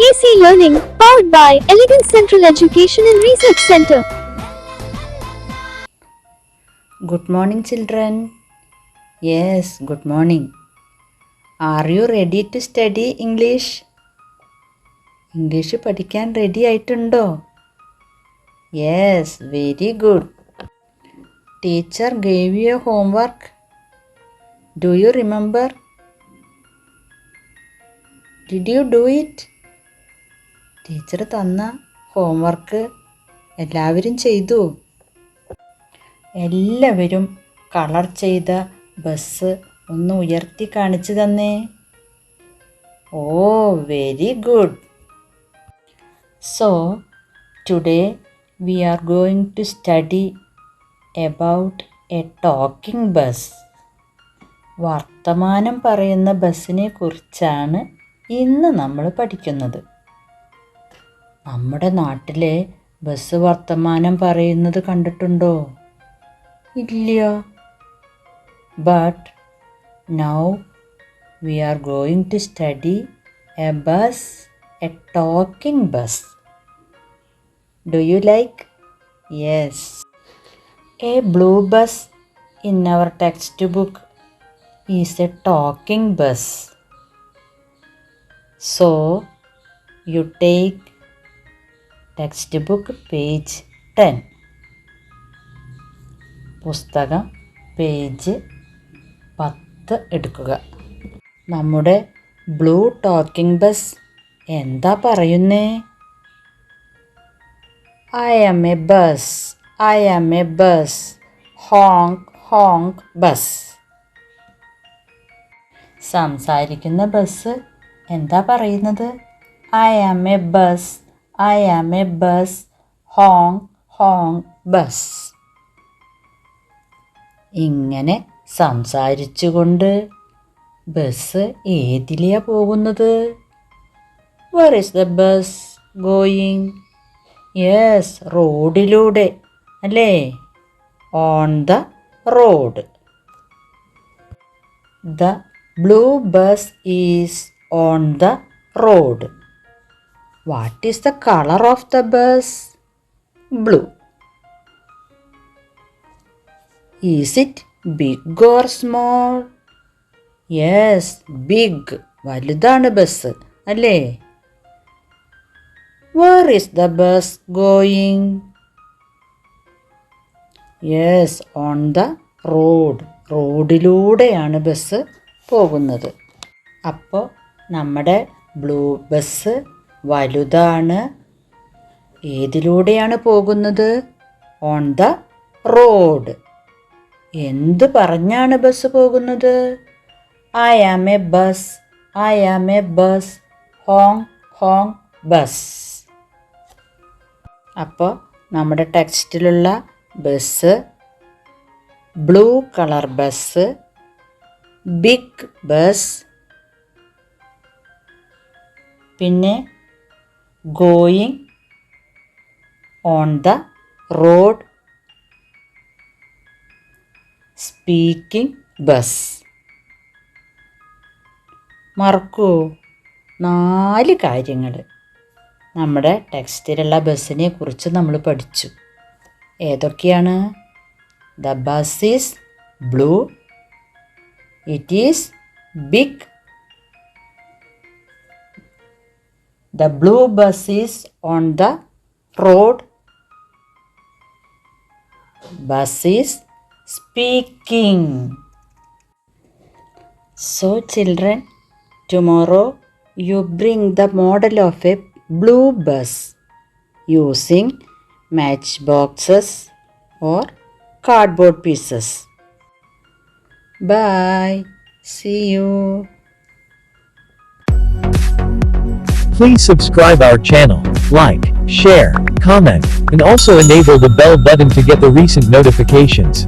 AC Learning, powered by Elegant Central Education and Research Center. Good morning, children. Yes, good morning. Are you ready to study English? English പഠിക്കാൻ ready ആയിട്ടുണ്ടോ? Yes, very good. Teacher gave you A homework. Do you remember? Did you do it? Teacher തന്ന homework എല്ലാവരും ചെയ്തു. എല്ലാവരും colour ചെയ്ത bus ഒന്ന് ഉയർത്തി കാണിച്ചു തന്നേ. Oh, very good. So, today we are going to study about a talking bus. വർത്തമാനം പറയുന്ന ബസ്സിനെ കുറിച്ചാണ് ഇന്ന് നമ്മൾ പഠിക്കുന്നത്. നമ്മുടെ നാട്ടിലെ ബസ് വർത്തമാനം പറയുന്നത് കണ്ടിട്ടുണ്ടോ? ഇല്ല. But now we are going to study a bus, a talking bus. Do you like? Yes. A blue bus in our textbook is a talking bus. So, you take textbook page 10. പുസ്തകം page 10 എടുക്കുക. നമ്മുടെ blue talking bus എന്താ പറയുന്നേ? I am a bus, I am a bus, honk honk bus. സംസാരിക്കുന്ന bus എന്താ പറയുന്നത്? I am a bus, I am a bus, honk honk bus. ഇങ്ങനെ സംസാരിച്ചുകൊണ്ട് ബസ് ഏതിലെയാ പോകുന്നത്? Where is the bus going? Yes, റോഡിലൂടെ അല്ലേ? On the road. The blue bus is on the road. What is the colour of the bus? Blue. Is it big or small? Yes, big. വലുതാണ് bus അല്ലേ? Where is the bus going? Yes, on the road. റോഡിലൂടെയാണ് bus പോകുന്നത്. അപ്പോൾ നമ്മുടെ blue bus വലുതാണ്. ഏതിലൂടെയാണ് പോകുന്നത്? On the road. എന്ത് പറഞ്ഞാണ് ബസ് പോകുന്നത്? I am a bus, I am a bus, honk honk bus. അപ്പോൾ നമ്മുടെ ടെക്സ്റ്റിലുള്ള bus blue colour bus, big bus, പിന്നെ going on the road, speaking bus. മറക്കൂ? 4 കാര്യങ്ങൾ നമ്മുടെ ടെക്സ്റ്റിലുള്ള ബസ്സിനെ കുറിച്ച് നമ്മൾ പഠിച്ചു. ഏതൊക്കെയാണ്? The bus is blue, it is big, the blue bus is on the road, bus is speaking. So children, tomorrow you bring the model of a blue bus using matchboxes or cardboard pieces. Bye. See you. Please subscribe our channel, like, share, comment, and also enable the bell button to get the recent notifications.